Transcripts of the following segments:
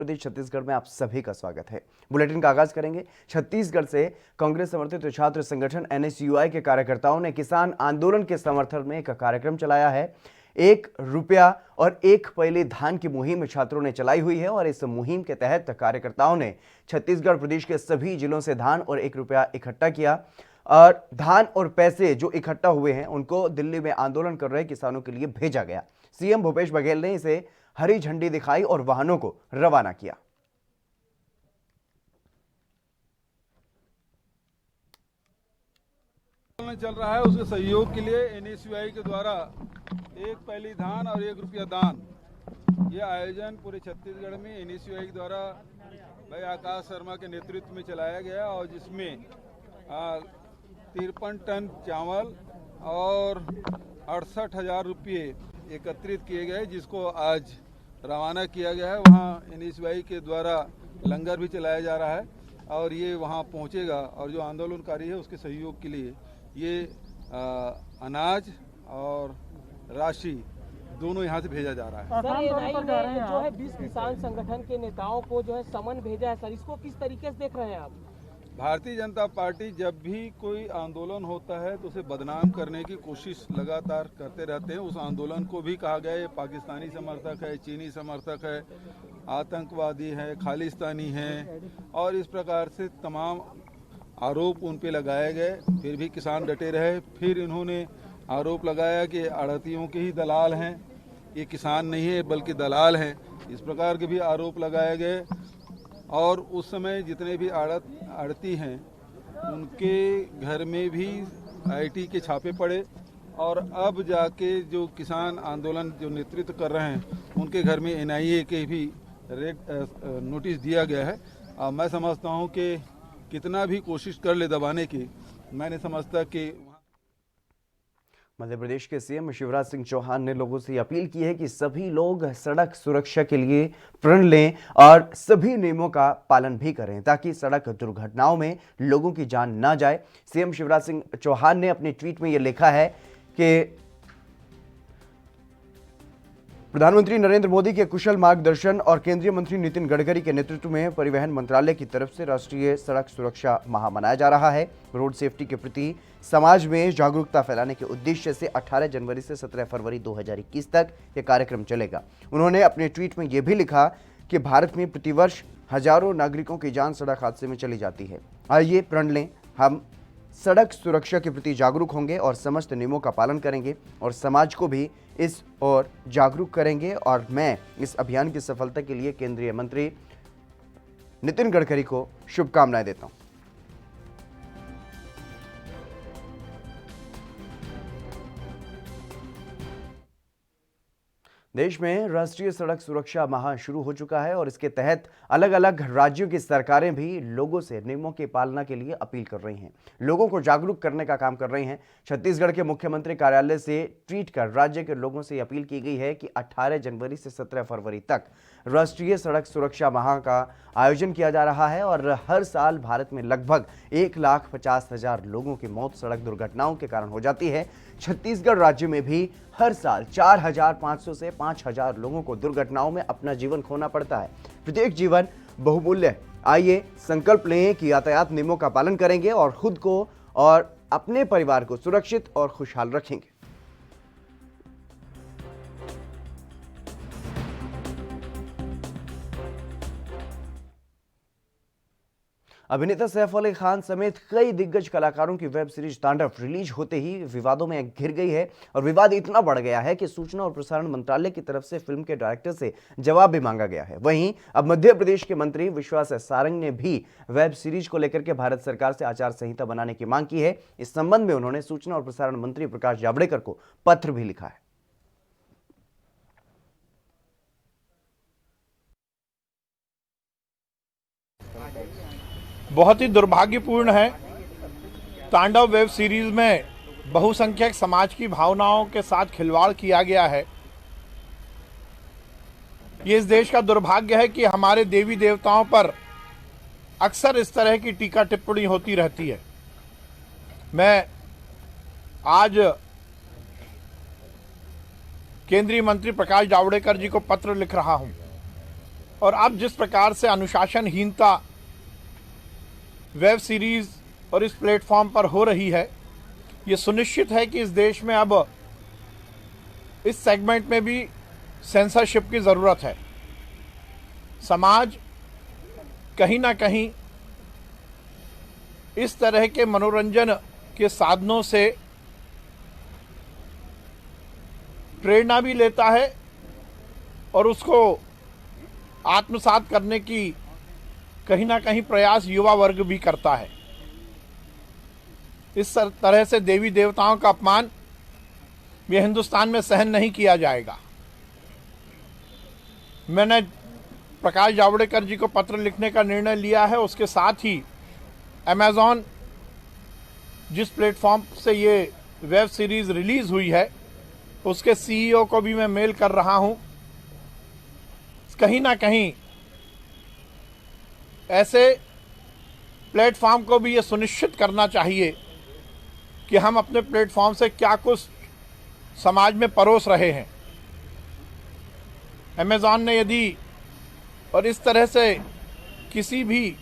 प्रदेश छत्तीसगढ़ में आप सभी का स्वागत है। बुलेटिन का आगाज करेंगे। छत्तीसगढ़ से कांग्रेस समर्थित छात्र संगठन एनएसयूआई के कार्यकर्ताओं ने किसान आंदोलन के समर्थन में एक कार्यक्रम चलाया है। 1 रुपया और 1 पैली धान की मुहिम छात्रों ने चलाई हुई है और इस मुहिम के तहत कार्यकर्ताओं ने छत्तीसगढ़ प्रदेश के सभी जिलों से धान और 1 रुपया इकट्ठा किया और धान और पैसे जो इकट्ठा हुए हैं उनको दिल्ली में आंदोलन कर रहे किसानों के लिए भेजा गया। सीएम भूपेश बघेल ने इसे हरी झंडी दिखाई और वाहनों को रवाना किया। चल रहा है उसके सहयोग के लिए एनएसयूआई के द्वारा 1 पैली धान और 1 रुपया दान, यह आयोजन पूरे छत्तीसगढ़ में एनएसयूआई के द्वारा भाई आकाश शर्मा के नेतृत्व में चलाया गया और जिसमें 53 टन चावल और 68,000 रुपये एकत्रित किए गए, जिसको आज रवाना किया गया है। वहाँ एनएसयूआई के द्वारा लंगर भी चलाया जा रहा है और ये वहाँ पहुँचेगा और जो आंदोलनकारी है उसके सहयोग के लिए ये अनाज और राशि दोनों यहाँ से भेजा जा रहा है। सर, एनआई ने जो है 20 किसान संगठन के नेताओं को जो है समन भेजा है सर, इसको किस तरीके से देख रहे हैं आप? भारतीय जनता पार्टी जब भी कोई आंदोलन होता है तो उसे बदनाम करने की कोशिश लगातार करते रहते हैं। उस आंदोलन को भी कहा गया है पाकिस्तानी समर्थक है, चीनी समर्थक है, आतंकवादी है, खालिस्तानी है और इस प्रकार से तमाम आरोप उन पे लगाए गए। फिर भी किसान डटे रहे। फिर इन्होंने आरोप लगाया कि आड़तियों के ही दलाल हैं, ये किसान नहीं है बल्कि दलाल हैं। इस प्रकार के भी आरोप लगाए गए और उस समय जितने भी आड़ती हैं उनके घर में भी आईटी के छापे पड़े और अब जाके जो किसान आंदोलन जो नेतृत्व कर रहे हैं उनके घर में एनआईए के भी नोटिस दिया गया है। मैं समझता हूं कि कितना भी कोशिश कर ले दबाने की, मैं नहीं समझता कि मध्य प्रदेश के सीएम शिवराज सिंह चौहान ने लोगों से अपील की है कि सभी लोग सड़क सुरक्षा के लिए प्रण लें और सभी नियमों का पालन भी करें ताकि सड़क दुर्घटनाओं में लोगों की जान ना जाए। सीएम शिवराज सिंह चौहान ने अपने ट्वीट में यह लिखा है कि प्रधानमंत्री नरेंद्र मोदी के कुशल मार्गदर्शन और केंद्रीय मंत्री नितिन गडकरी के नेतृत्व में परिवहन मंत्रालय की तरफ से राष्ट्रीय सड़क सुरक्षा माह मनाया जा रहा है। रोड सेफ्टी के प्रति समाज में जागरूकता फैलाने के उद्देश्य से 18 जनवरी से 17 फरवरी 2021 तक यह कार्यक्रम चलेगा। उन्होंने अपने ट्वीट में यह भी लिखा कि भारत में प्रतिवर्ष हजारों नागरिकों की जान सड़क हादसे में चली जाती है। आइए प्रण लें, हम सड़क सुरक्षा के प्रति जागरूक होंगे और समस्त नियमों का पालन करेंगे और समाज को भी इस ओर जागरूक करेंगे। और मैं इस अभियान की सफलता के लिए केंद्रीय मंत्री नितिन गडकरी को शुभकामनाएं देता हूं। देश में राष्ट्रीय सड़क सुरक्षा माह शुरू हो चुका है और इसके तहत अलग अलग राज्यों की सरकारें भी लोगों से नियमों की पालना के लिए अपील कर रही हैं, लोगों को जागरूक करने का काम कर रही हैं। छत्तीसगढ़ के मुख्यमंत्री कार्यालय से ट्वीट कर राज्य के लोगों से अपील की गई है कि 18 जनवरी से 17 फरवरी तक राष्ट्रीय सड़क सुरक्षा माह का आयोजन किया जा रहा है और हर साल भारत में लगभग 1,50,000 लोगों की मौत सड़क दुर्घटनाओं के कारण हो जाती है। छत्तीसगढ़ राज्य में भी हर साल 4,500 से 5,000 लोगों को दुर्घटनाओं में अपना जीवन खोना पड़ता है। प्रत्येक जीवन बहुमूल्य है। आइए संकल्प लें कि यातायात नियमों का पालन करेंगे और खुद को और अपने परिवार को सुरक्षित और खुशहाल रखेंगे। अभिनेता सैफ अली खान समेत कई दिग्गज कलाकारों की वेब सीरीज तांडव रिलीज होते ही विवादों में घिर गई है और विवाद इतना बढ़ गया है कि सूचना और प्रसारण मंत्रालय की तरफ से फिल्म के डायरेक्टर से जवाब भी मांगा गया है। वहीं अब मध्य प्रदेश के मंत्री विश्वास सारंग ने भी वेब सीरीज को लेकर के भारत सरकार से आचार संहिता बनाने की मांग की है। इस संबंध में उन्होंने सूचना और प्रसारण मंत्री प्रकाश जावड़ेकर को पत्र भी लिखा है। बहुत ही दुर्भाग्यपूर्ण है, तांडव वेब सीरीज में बहुसंख्यक समाज की भावनाओं के साथ खिलवाड़ किया गया है। ये इस देश का दुर्भाग्य है कि हमारे देवी देवताओं पर अक्सर इस तरह की टीका टिप्पणी होती रहती है। मैं आज केंद्रीय मंत्री प्रकाश जावड़ेकर जी को पत्र लिख रहा हूं और अब जिस प्रकार से अनुशासनहीनता वेब सीरीज और इस प्लेटफॉर्म पर हो रही है, ये सुनिश्चित है कि इस देश में अब इस सेगमेंट में भी सेंसरशिप की ज़रूरत है। समाज कहीं ना कहीं इस तरह के मनोरंजन के साधनों से प्रेरणा भी लेता है और उसको आत्मसात करने की कहीं ना कहीं प्रयास युवा वर्ग भी करता है। इस तरह से देवी देवताओं का अपमान ये हिंदुस्तान में सहन नहीं किया जाएगा। मैंने प्रकाश जावड़ेकर जी को पत्र लिखने का निर्णय लिया है। उसके साथ ही अमेज़ॉन जिस प्लेटफॉर्म से ये वेब सीरीज रिलीज हुई है उसके सीईओ को भी मैं मेल कर रहा हूं। कहीं ना कहीं ऐसे प्लेटफॉर्म को भी ये सुनिश्चित करना चाहिए कि हम अपने प्लेटफॉर्म से क्या कुछ समाज में परोस रहे हैं। अमेज़ॉन ने यदि और इस तरह से किसी भी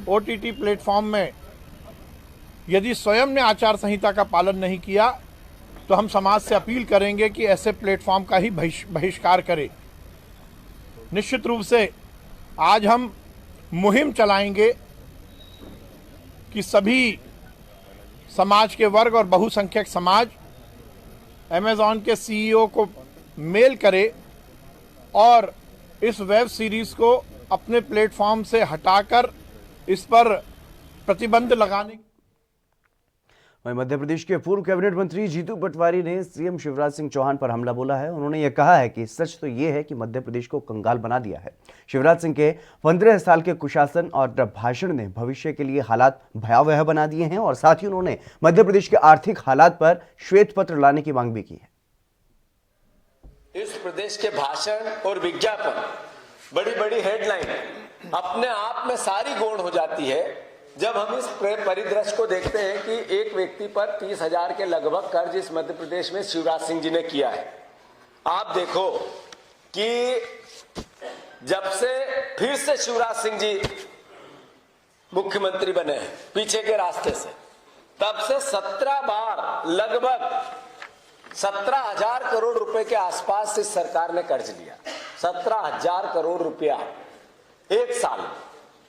ओटीटी प्लेटफॉर्म में यदि स्वयं ने आचार संहिता का पालन नहीं किया तो हम समाज से अपील करेंगे कि ऐसे प्लेटफॉर्म का ही बहिष्कार करे। निश्चित रूप से आज हम मुहिम चलाएंगे कि सभी समाज के वर्ग और बहुसंख्यक समाज अमेज़ॉन के सीईओ को मेल करे और इस वेब सीरीज को अपने प्लेटफॉर्म से हटाकर इस पर प्रतिबंध लगाने। वहीं मध्य प्रदेश के पूर्व कैबिनेट मंत्री जीतू पटवारी ने सीएम शिवराज सिंह चौहान पर हमला बोला है। उन्होंने यह कहा है कि सच तो यह है कि मध्य प्रदेश को कंगाल बना दिया है। शिवराज सिंह के 15 साल के कुशासन और भाषण ने भविष्य के लिए हालात भयावह बना दिए हैं और साथ ही उन्होंने मध्य प्रदेश के आर्थिक हालात पर श्वेत पत्र लाने की मांग भी की है। इस प्रदेश के भाषण और विज्ञापन, बड़ी बड़ी हेडलाइन अपने आप में सारी गौण हो जाती है जब हम इस परिदृश्य को देखते हैं कि एक व्यक्ति पर 30,000 के लगभग कर्ज इस मध्य प्रदेश में शिवराज सिंह जी ने किया है। आप देखो कि जब से फिर से शिवराज सिंह जी मुख्यमंत्री बने हैं पीछे के रास्ते से, तब से 17 बार लगभग 17,000 करोड़ रुपए के आसपास इस सरकार ने कर्ज लिया। 17,000 करोड़ रुपया एक साल में,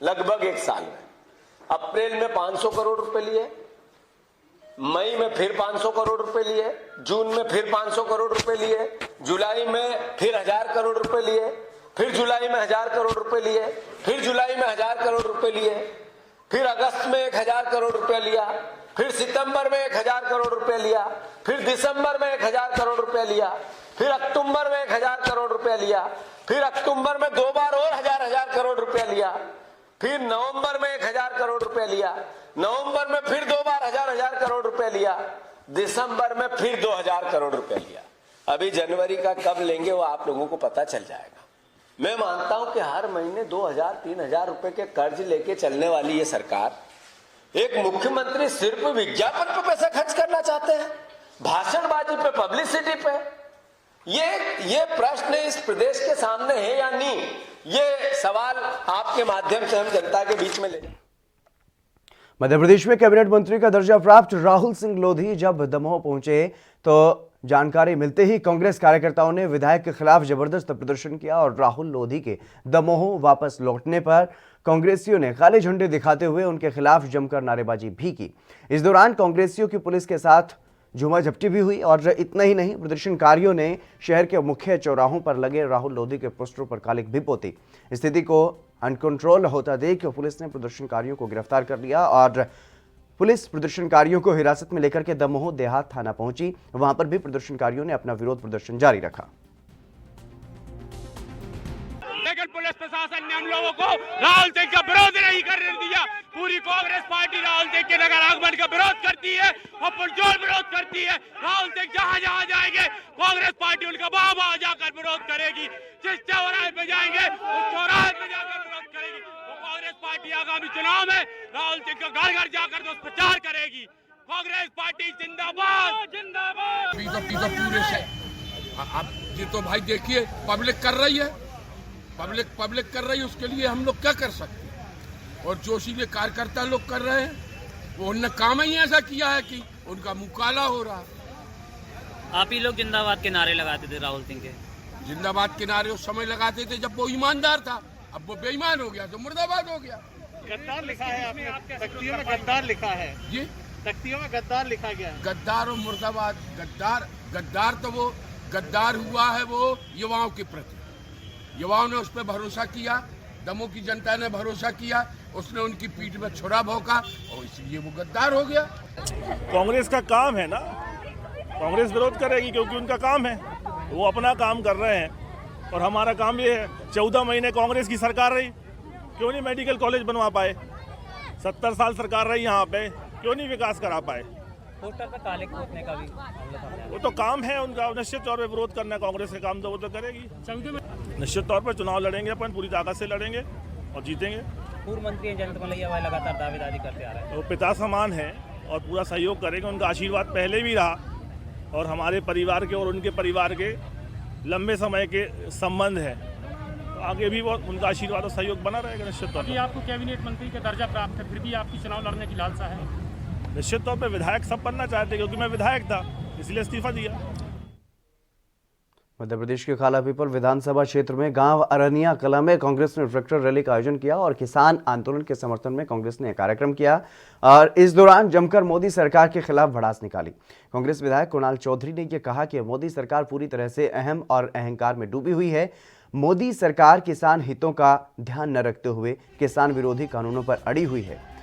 लगभग एक साल में। अप्रैल में 500 करोड़ रुपए लिए, मई में फिर 500 करोड़ रुपए लिए, जून में फिर 500 करोड़ रुपए लिए, जुलाई में फिर 1000 करोड़ रुपए लिए, फिर जुलाई में 1000 करोड़ रुपए लिए, फिर जुलाई में 1000 करोड़ रुपए लिए, फिर अगस्त में 1000 करोड़ रुपए लिया, फिर सितंबर में 1000 करोड़ रुपए लिया, फिर दिसंबर में 1000 करोड़ रुपए लिया, फिर अक्टूबर में 1000 करोड़ रुपए लिया, फिर अक्टूबर में 2 बार और 1000 करोड़ रुपए लिया, फिर नवंबर में 1000 करोड़ रुपए लिया, नवंबर में फिर 2 बार 1000 करोड़ रुपए लिया, दिसंबर में फिर 2000 करोड़ रुपए लिया। अभी जनवरी का कब लेंगे वो आप लोगों को पता चल जाएगा। मैं मानता हूं कि हर महीने 2000-3000 रुपए के कर्ज लेके चलने वाली ये सरकार, एक मुख्यमंत्री सिर्फ विज्ञापन पे पैसा खर्च करना चाहते हैं, भाषणबाजी पे, पब्लिसिटी पे। ये प्रश्न इस प्रदेश के सामने है या नहीं, ये सवाल आपके माध्यम से हम जनता के बीच में ले जाएं। मध्य प्रदेश में कैबिनेट मंत्री का दर्जा प्राप्त राहुल सिंह लोधी जब दमोह पहुंचे तो जानकारी मिलते ही कांग्रेस कार्यकर्ताओं ने विधायक के खिलाफ जबरदस्त प्रदर्शन किया और राहुल लोधी के दमोह वापस लौटने पर कांग्रेसियों ने काले झंडे दिखाते हुए उनके खिलाफ जमकर नारेबाजी भी की। इस दौरान कांग्रेसियों की पुलिस के साथ झूमाझपटी भी हुई और इतना ही नहीं, प्रदर्शनकारियों ने शहर के मुख्य चौराहों पर लगे राहुल लोधी के पोस्टरों पर कालिख भी पोती। स्थिति को अनकंट्रोल होता देख पुलिस ने प्रदर्शनकारियों को गिरफ्तार कर लिया और पुलिस प्रदर्शनकारियों को हिरासत में लेकर के दमोह देहात थाना पहुंची। वहां पर भी प्रदर्शनकारियों ने अपना विरोध प्रदर्शन जारी रखा। लेकिन पुलिस प्रशासन ने हम लोगों को राहुल सिंह का विरोध नहीं करने दिया। पूरी कांग्रेस पार्टी राहुल सिंह के नगर आगमन का विरोध करती है और पुरजोर विरोध करती है। राहुल सिंह जहां जहां जाएंगे कांग्रेस पार्टी उनका वहां जाकर विरोध करेगी। जिस चौराहे पे जाएंगे उस चौराहे पे जाकर विरोध करेगी। वो कांग्रेस पार्टी आगामी चुनाव में राहुल सिंह का घर घर जाकर दुष्प्रचार करेगी। कांग्रेस पार्टी जिंदाबाद जिंदाबाद। पूरे से आप जी तो भाई देखिए पब्लिक कर रही है, पब्लिक कर रही है, उसके लिए हम लोग क्या कर सकते हैं। और जोशीले कार्यकर्ता लोग कर रहे हैं, वो उनने काम ही ऐसा किया है कि उनका मुंह काला हो रहा। आप ही लोग जिंदाबाद के नारे लगाते थे राहुल सिंह के। जिंदाबाद के नारे उस समय लगाते थे जब वो ईमानदार था, अब वो बेईमान हो गया तो मुर्दाबाद हो गया। गद्दार लिखा है आपने तख्तियों में, गद्दार लिखा है जी, तख्तियों में गद्दार लिखा गया है। गद्दार और मुर्दाबाद। गद्दार तो वो गद्दार हुआ है वो युवाओं के प्रति। युवाओं ने उस पर भरोसा किया, दमों की जनता ने भरोसा किया, उसने उनकी पीठ में छुरा भोंका और इसलिए वो गद्दार हो गया। कांग्रेस का काम है ना, कांग्रेस विरोध करेगी क्योंकि उनका काम है, वो अपना काम कर रहे हैं और हमारा काम ये है। 14 महीने कांग्रेस की सरकार रही, क्यों नहीं मेडिकल कॉलेज बनवा पाए? 70 साल सरकार रही यहाँ पे, क्यों नहीं विकास करा पाए? पोस्टर पे काले पोतने का भी मामला सामने आया। वो तो काम है उनका, निश्चित तौर पे विरोध करना कांग्रेस का काम, तो वो तो करेगी। निश्चित तौर पर चुनाव लड़ेंगे, अपन पूरी ताकत से लड़ेंगे और जीतेंगे। पूर्व मंत्री जयंत मलैया भाई लगातार दावेदारी करते आ रहे हैं। वो पिता समान है और पूरा सहयोग करेंगे, उनका आशीर्वाद पहले भी रहा और हमारे परिवार के और उनके परिवार के लंबे समय के संबंध है, तो आगे भी वो उनका आशीर्वाद और सहयोग बना रहेगा निश्चित तौर पर। आपको कैबिनेट मंत्री का दर्जा प्राप्त है, फिर भी आपकी चुनाव लड़ने की लालसा है? निश्चित तौर पर विधायक सब बनना चाहते, क्योंकि मैं विधायक था इसलिए इस्तीफा दिया। मध्य प्रदेश के कालापीपल विधानसभा क्षेत्र में गांव अरनिया कला में कांग्रेस ने ट्रैक्टर रैली का आयोजन किया और किसान आंदोलन के समर्थन में कांग्रेस ने कार्यक्रम किया और इस दौरान जमकर मोदी सरकार के खिलाफ भड़ास निकाली। कांग्रेस विधायक कुणाल चौधरी ने यह कहा कि मोदी सरकार पूरी तरह से अहम और अहंकार में डूबी हुई है। मोदी सरकार किसान हितों का ध्यान न रखते हुए किसान विरोधी कानूनों पर अड़ी हुई है।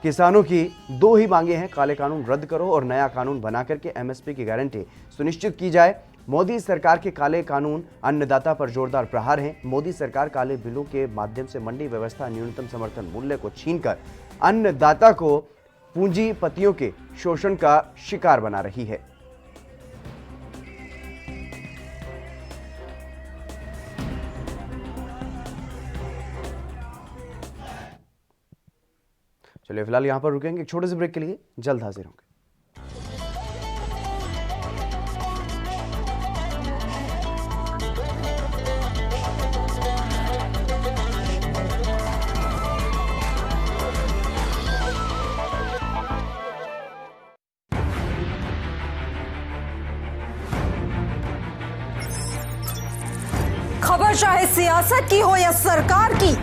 किसानों की दो ही मांगे हैं, काले कानून रद्द करो और नया कानून बनाकर के एमएसपी की गारंटी सुनिश्चित की जाए। मोदी सरकार के काले कानून अन्नदाता पर जोरदार प्रहार हैं। मोदी सरकार काले बिलों के माध्यम से मंडी व्यवस्था, न्यूनतम समर्थन मूल्य को छीनकर अन्नदाता को पूंजीपतियों के शोषण का शिकार बना रही है। चलिए फिलहाल यहां पर रुकेंगे एक छोटे से ब्रेक के लिए, जल्द हाजिर होंगे। खबर चाहे सियासत की हो या सरकार की,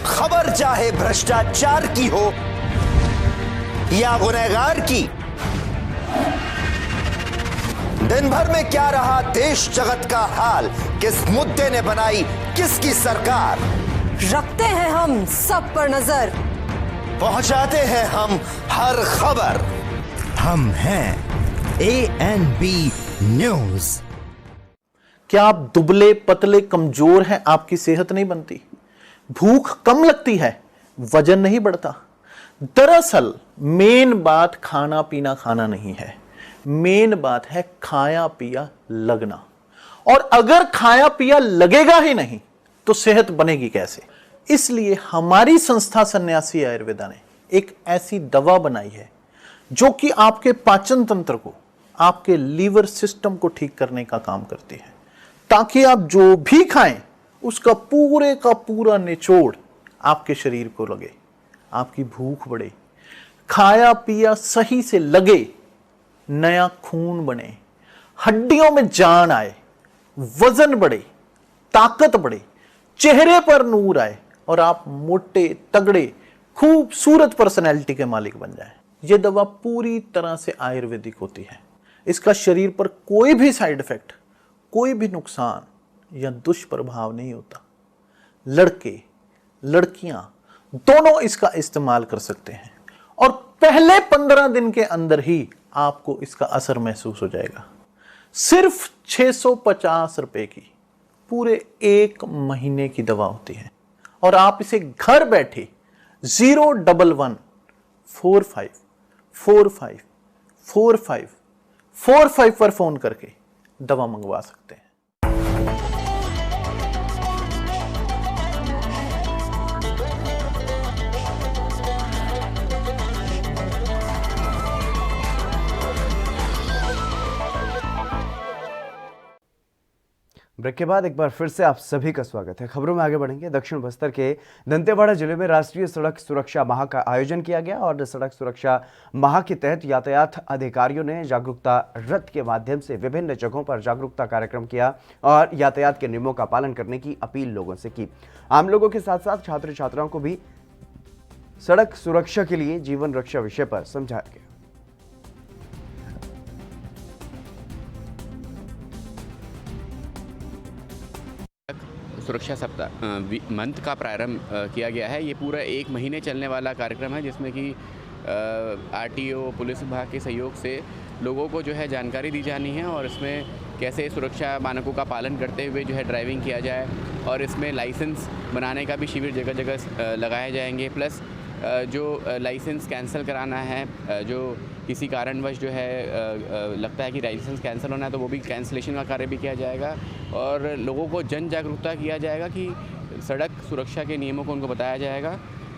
खबर चाहे भ्रष्टाचार की हो या गुनहगार की, दिन भर में क्या रहा देश जगत का हाल, किस मुद्दे ने बनाई किसकी सरकार, रखते हैं हम सब पर नजर, पहुंचाते हैं हम हर खबर। हम हैं ANB न्यूज। क्या आप दुबले पतले कमजोर हैं, आपकी सेहत नहीं बनती, भूख कम लगती है, वजन नहीं बढ़ता? दरअसल मेन बात खाना पीना खाना नहीं है, मेन बात है खाया पिया लगना। और अगर खाया पिया लगेगा ही नहीं तो सेहत बनेगी कैसे? इसलिए हमारी संस्था सन्यासी आयुर्वेदा ने एक ऐसी दवा बनाई है जो कि आपके पाचन तंत्र को, आपके लीवर सिस्टम को ठीक करने का काम करती है, ताकि आप जो भी खाएं उसका पूरे का पूरा निचोड़ आपके शरीर को लगे, आपकी भूख बढ़े, खाया पिया सही से लगे, नया खून बने, हड्डियों में जान आए, वजन बढ़े, ताकत बढ़े, चेहरे पर नूर आए और आप मोटे तगड़े खूबसूरत पर्सनैलिटी के मालिक बन जाएं। यह दवा पूरी तरह से आयुर्वेदिक होती है। इसका शरीर पर कोई भी साइड इफेक्ट, कोई भी नुकसान या दुष्प्रभाव नहीं होता। लड़के लड़कियां दोनों इसका इस्तेमाल कर सकते हैं और पहले 15 दिन के अंदर ही आपको इसका असर महसूस हो जाएगा। सिर्फ 650 रुपए की पूरे 1 महीने की दवा होती है और आप इसे घर बैठे 01145454545 पर फोन करके दवा मंगवा सकते हैं। ब्रेक के बाद एक बार फिर से आप सभी का स्वागत है। खबरों में आगे बढ़ेंगे। दक्षिण बस्तर के दंतेवाड़ा जिले में राष्ट्रीय सड़क सुरक्षा माह का आयोजन किया गया और सड़क सुरक्षा माह के तहत यातायात अधिकारियों ने जागरूकता रथ के माध्यम से विभिन्न जगहों पर जागरूकता कार्यक्रम किया और यातायात के नियमों का पालन करने की अपील लोगों से की। आम लोगों के साथ साथ छात्र छात्राओं को भी सड़क सुरक्षा के लिए जीवन रक्षा विषय पर समझाया गया। सुरक्षा सप्ताह मंथ का प्रारंभ किया गया है। ये पूरा 1 महीने चलने वाला कार्यक्रम है जिसमें कि आरटीओ पुलिस विभाग के सहयोग से लोगों को जो है जानकारी दी जानी है और इसमें कैसे सुरक्षा मानकों का पालन करते हुए जो है ड्राइविंग किया जाए और इसमें लाइसेंस बनाने का भी शिविर जगह जगह लगाए जाएंगे। प्लस जो लाइसेंस कैंसिल कराना है, जो किसी कारणवश जो है लगता है कि लाइसेंस कैंसिल होना है तो वो भी कैंसिलेशन का कार्य भी किया जाएगा और लोगों को जन जागरूकता किया जाएगा कि सड़क सुरक्षा के नियमों को उनको बताया जाएगा,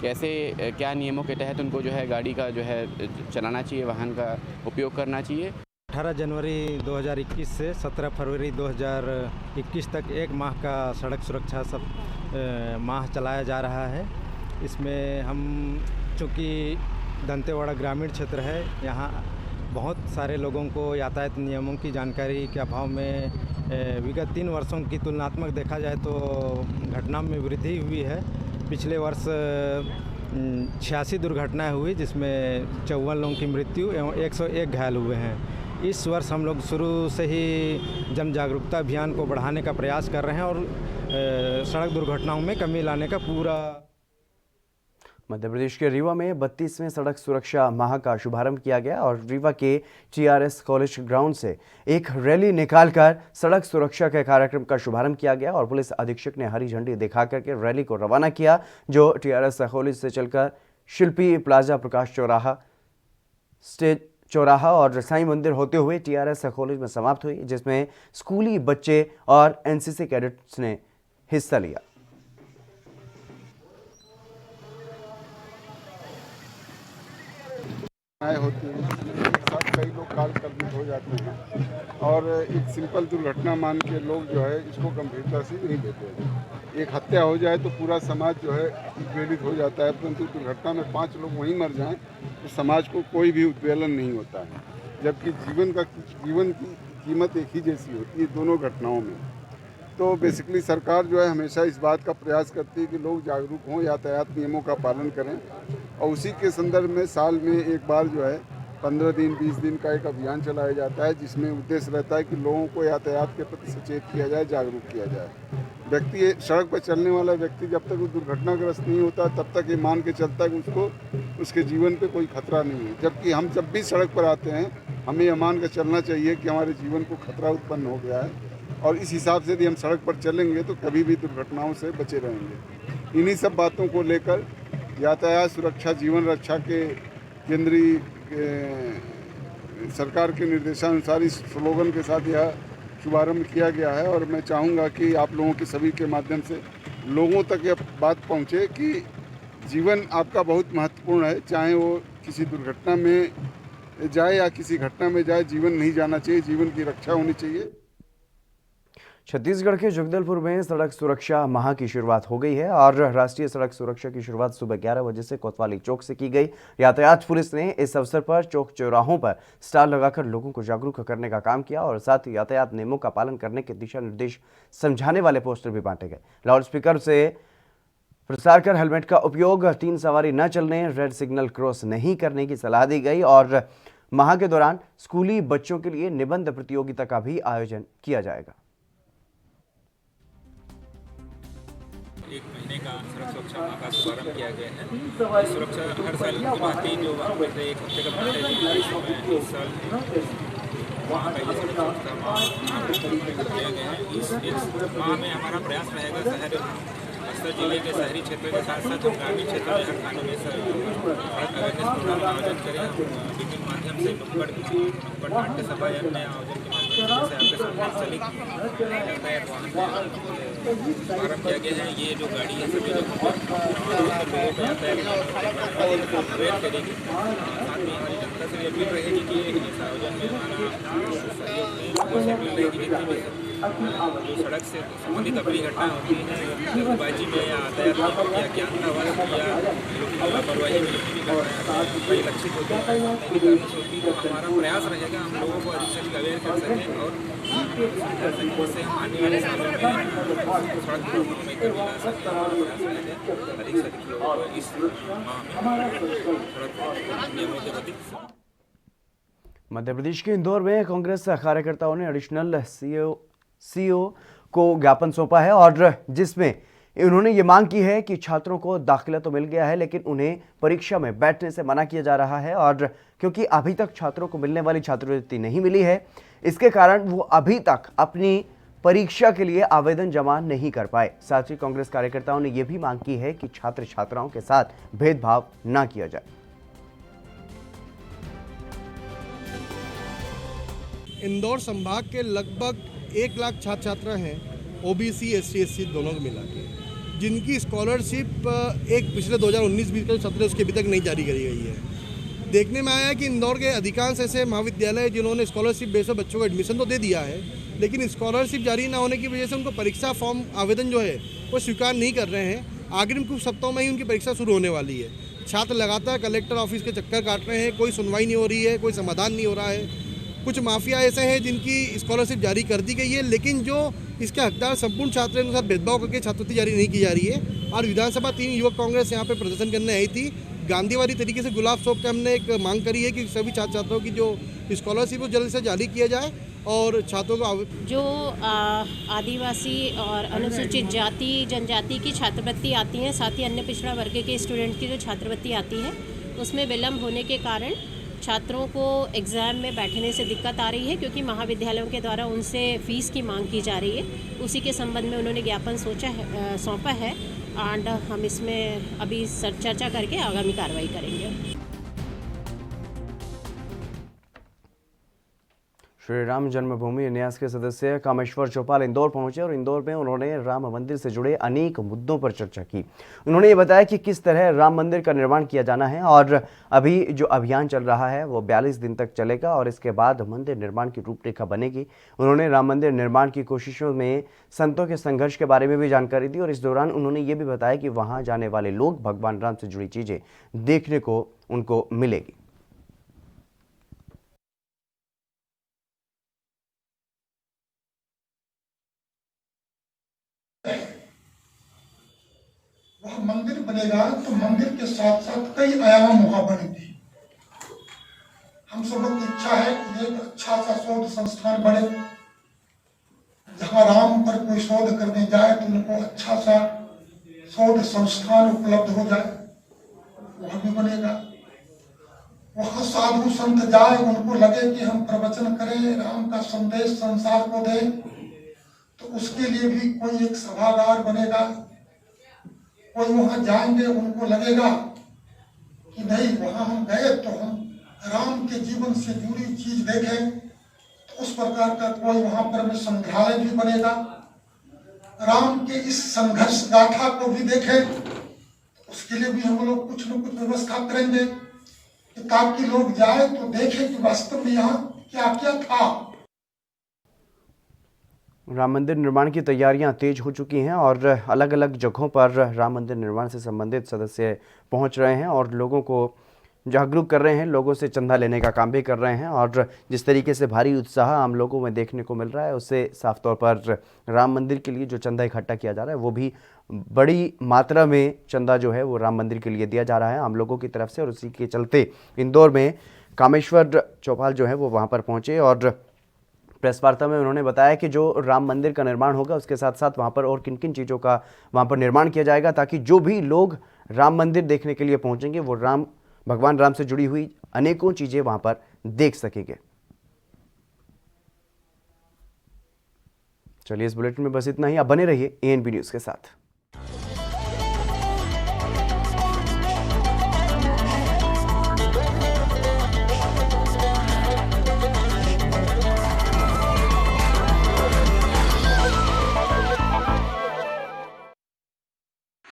कैसे क्या नियमों के तहत उनको जो है गाड़ी का जो है चलाना चाहिए, वाहन का उपयोग करना चाहिए। 18 जनवरी 2021 से 17 फरवरी 2021 तक 1 माह का सड़क सुरक्षा माह चलाया जा रहा है। इसमें हम चूँकि दंतेवाड़ा ग्रामीण क्षेत्र है, यहाँ बहुत सारे लोगों को यातायात नियमों की जानकारी के अभाव में विगत 3 वर्षों की तुलनात्मक देखा जाए तो घटनाओं में वृद्धि हुई है। पिछले वर्ष 86 दुर्घटनाएं हुई जिसमें 54 लोगों की मृत्यु एवं 101 घायल हुए हैं। इस वर्ष हम लोग शुरू से ही जन जागरूकता अभियान को बढ़ाने का प्रयास कर रहे हैं और सड़क दुर्घटनाओं में कमी लाने का पूरा। मध्य प्रदेश के रीवा में 32वें सड़क सुरक्षा माह का शुभारंभ किया गया और रीवा के टीआरएस कॉलेज ग्राउंड से एक रैली निकालकर सड़क सुरक्षा के कार्यक्रम का शुभारंभ किया गया और पुलिस अधीक्षक ने हरी झंडी दिखा करके रैली को रवाना किया, जो टीआरएस कॉलेज से चलकर शिल्पी प्लाजा, प्रकाश चौराहा, स्टेज चौराहा और साईं मंदिर होते हुए टीआरएस कॉलेज में समाप्त हुई, जिसमें स्कूली बच्चे और एनसीसी कैडेट्स ने हिस्सा लिया। होती है साथ कई लोग काल कर्मित हो जाते हैं और एक सिंपल दुर्घटना मान के लोग जो है इसको गंभीरता से नहीं लेते हैं। एक हत्या हो जाए तो पूरा समाज जो है उद्वेलित हो जाता है, परंतु दुर्घटना में 5 लोग वहीं मर जाएं तो समाज को कोई भी उद्वेलन नहीं होता है, जबकि जीवन की कीमत एक ही जैसी होती है दोनों घटनाओं में। तो बेसिकली सरकार जो है हमेशा इस बात का प्रयास करती है कि लोग जागरूक हों, यातायात नियमों का पालन करें और उसी के संदर्भ में साल में एक बार जो है 15 दिन 20 दिन का एक अभियान चलाया जाता है, जिसमें उद्देश्य रहता है कि लोगों को यातायात के प्रति सचेत किया जाए, जागरूक किया जाए। व्यक्ति सड़क पर चलने वाला व्यक्ति जब तक वो दुर्घटनाग्रस्त नहीं होता तब तक ये मान के चलता है कि उसको उसके जीवन पे कोई खतरा नहीं है, जबकि हम जब भी सड़क पर आते हैं हमें यह मान कर चलना चाहिए कि हमारे जीवन को खतरा उत्पन्न हो गया है और इस हिसाब से यदि हम सड़क पर चलेंगे तो कभी भी दुर्घटनाओं से बचे रहेंगे। इन्हीं सब बातों को लेकर यातायात सुरक्षा जीवन रक्षा के केंद्रीय सरकार के निर्देशानुसार इस स्लोगन के साथ यह शुभारंभ किया गया है और मैं चाहूँगा कि आप लोगों के सभी के माध्यम से लोगों तक यह बात पहुँचे कि जीवन आपका बहुत महत्वपूर्ण है, चाहे वो किसी दुर्घटना में जाए या किसी घटना में जाए, जीवन नहीं जाना चाहिए, जीवन की रक्षा होनी चाहिए। छत्तीसगढ़ के जगदलपुर में सड़क सुरक्षा माह की शुरुआत हो गई है और राष्ट्रीय सड़क सुरक्षा की शुरुआत सुबह 11 बजे से कोतवाली चौक से की गई। यातायात पुलिस ने इस अवसर पर चौक चौराहों पर स्टाल लगाकर लोगों को जागरूक करने का काम किया और साथ ही यातायात नियमों का पालन करने के दिशा निर्देश समझाने वाले पोस्टर भी बांटे गए। लाउड स्पीकर से प्रसार कर हेलमेट का उपयोग, 3 सवारी न चलने, रेड सिग्नल क्रॉस नहीं करने की सलाह दी गई और माह के दौरान स्कूली बच्चों के लिए निबंध प्रतियोगिता का भी आयोजन किया जाएगा। 1 महीने का सड़क सुरक्षा माह का शुभारंभ किया गया है। सुरक्षा हर साल की बात ही जो पहले 1 हफ्ते का पहले इस साल माह का ये सड़क सुरक्षा माह किया गया है। इस माह में हमारा प्रयास रहेगा शहर बस्तर जिले के शहरी क्षेत्र के साथ साथ हम ग्रामीण क्षेत्र में हर थाने में सड़क अवेयरनेस प्रोग्राम आयोजन करें, विभिन्न माध्यम से नुक्कड़ नाट्य सभा या अन्य आयोजन के माध्यम से आपके सामने चलित यातायात वाहन प्रारंभ किया गया है। ये जो गाड़ी है सभी लोगों को यातायात अवेयर करेगी। साथ ही हमारी जनता से ये अपील रहेगी कि इस आयोजन में हमारा सहयोग में रहेगी। जो सड़क से संबंधित अपनी घटनाएं होती हैं, जल्दबाजी में या यातायात या ज्ञानतावश या लापरवाही में जितनी भी घटनाएं परिलक्षित होती हैं होती है, तो हमारा प्रयास रहेगा हम लोगों को अधिक से अधिक अवेयर कर सकें और जिससे हम आने वाले सालों में सड़क दुर्घटनाओं में कमी ला सकें। हमारा प्रयास रहेगा अधिक से अधिक लोगों को इस माह में सड़क नियमों के प्रति। मध्य प्रदेश के इंदौर में कांग्रेस कार्यकर्ताओं ने एडिशनल सीओ को ज्ञापन सौंपा है और जिसमें उन्होंने ये मांग की है कि छात्रों को दाखिला तो मिल गया है लेकिन उन्हें परीक्षा में बैठने से मना किया जा रहा है और क्योंकि अभी तक छात्रों को मिलने वाली छात्रवृत्ति नहीं मिली है, इसके कारण वो अभी तक अपनी परीक्षा के लिए आवेदन जमा नहीं कर पाए। साथ ही कांग्रेस कार्यकर्ताओं ने यह भी मांग की है कि छात्र छात्राओं के साथ भेदभाव न किया जाए। इंदौर संभाग के लगभग 1 लाख छात्र छात्रा हैं, ओबीसी SC SC दोनों को मिला के, जिनकी स्कॉलरशिप एक पिछले 2019-20 का सत्र उसके अभी तक नहीं जारी करी गई है। देखने में आया है कि इंदौर के अधिकांश ऐसे महाविद्यालय जिन्होंने स्कॉलरशिप बेस पर बच्चों को एडमिशन तो दे दिया है, लेकिन स्कॉलरशिप जारी ना होने की वजह से उनको परीक्षा फॉर्म आवेदन जो है वो स्वीकार नहीं कर रहे हैं। आगामी कुछ सप्ताहों में ही उनकी परीक्षा शुरू होने वाली है। छात्र लगातार कलेक्टर ऑफिस के चक्कर काट रहे हैं, कोई सुनवाई नहीं हो रही है, कोई समाधान नहीं हो रहा है। कुछ माफिया ऐसे हैं जिनकी स्कॉलरशिप जारी कर दी गई है, लेकिन जो इसके हकदार संपूर्ण छात्र हैं उनके साथ भेदभाव करके छात्रवृत्ति जारी नहीं की जा रही है। और विधानसभा 3 युवक कांग्रेस यहाँ पे प्रदर्शन करने आई थी। गांधीवादी तरीके से गुलाब सौंप के हमने एक मांग करी है कि सभी छात्र छात्राओं की जो स्कॉलरशिप वो जल्द से जारी किया जाए और छात्रों को जो आदिवासी और अनुसूचित जाति जनजाति की छात्रवृत्ति आती हैं, साथ ही अन्य पिछड़ा वर्ग के स्टूडेंट की जो छात्रवृत्ति आती है उसमें विलम्ब होने के कारण छात्रों को एग्ज़ाम में बैठने से दिक्कत आ रही है, क्योंकि महाविद्यालयों के द्वारा उनसे फ़ीस की मांग की जा रही है। उसी के संबंध में उन्होंने ज्ञापन सौंपा है एंड हम इसमें अभी चर्चा करके आगामी कार्रवाई करेंगे। श्री राम जन्मभूमि न्यास के सदस्य कामेश्वर चौपाल इंदौर पहुंचे और इंदौर में उन्होंने राम मंदिर से जुड़े अनेक मुद्दों पर चर्चा की। उन्होंने ये बताया कि किस तरह राम मंदिर का निर्माण किया जाना है और अभी जो अभियान चल रहा है वो 42 दिन तक चलेगा और इसके बाद मंदिर निर्माण की रूपरेखा बनेगी। उन्होंने राम मंदिर निर्माण की कोशिशों में संतों के संघर्ष के बारे में भी जानकारी दी और इस दौरान उन्होंने ये भी बताया कि वहाँ जाने वाले लोग भगवान राम से जुड़ी चीज़ें देखने को उनको मिलेगी। वह मंदिर बनेगा तो मंदिर के साथ साथ कई आयाम वहां बनेंगे। हम सब लोग की इच्छा है कि एक अच्छा सा शोध संस्थान बने, जहां राम पर कोई शोध करने जाए तो उनको अच्छा सा शोध संस्थान उपलब्ध हो जाए, वह भी बनेगा। वहां साधु संत जाए, उनको लगे कि हम प्रवचन करें, राम का संदेश संसार को दें, तो उसके लिए भी कोई एक सभागार बनेगा। कोई वहां जाएंगे, उनको लगेगा कि नहीं वहां हम गए तो हम राम के जीवन से जुड़ी चीज देखें, तो उस प्रकार का कोई वहां पर में संग्रहालय भी बनेगा। राम के इस संघर्ष गाथा को भी देखें, तो उसके लिए भी हम लोग कुछ न कुछ व्यवस्था करेंगे ताकि लोग जाए तो देखें कि वास्तव में यहाँ क्या क्या था। राम मंदिर निर्माण की तैयारियां तेज हो चुकी हैं और अलग अलग जगहों पर राम मंदिर निर्माण से संबंधित सदस्य पहुंच रहे हैं और लोगों को जागरूक कर रहे हैं, लोगों से चंदा लेने का काम भी कर रहे हैं और जिस तरीके से भारी उत्साह आम लोगों में देखने को मिल रहा है उससे साफ तौर पर राम मंदिर के लिए जो चंदा इकट्ठा किया जा रहा है वो भी बड़ी मात्रा में चंदा जो है वो राम मंदिर के लिए दिया जा रहा है आम लोगों की तरफ से। और उसी के चलते इंदौर में कामेश्वर चौपाल जो है वो वहाँ पर पहुँचे और प्रेस वार्ता में उन्होंने बताया कि जो राम मंदिर का निर्माण होगा उसके साथ साथ वहाँ पर और किन किन चीज़ों का वहाँ पर निर्माण किया जाएगा ताकि जो भी लोग राम मंदिर देखने के लिए पहुँचेंगे वो भगवान राम से जुड़ी हुई अनेकों चीज़ें वहाँ पर देख सकेंगे। चलिए इस बुलेटिन में बस इतना ही। आप बने रहिए ANB न्यूज़ के साथ।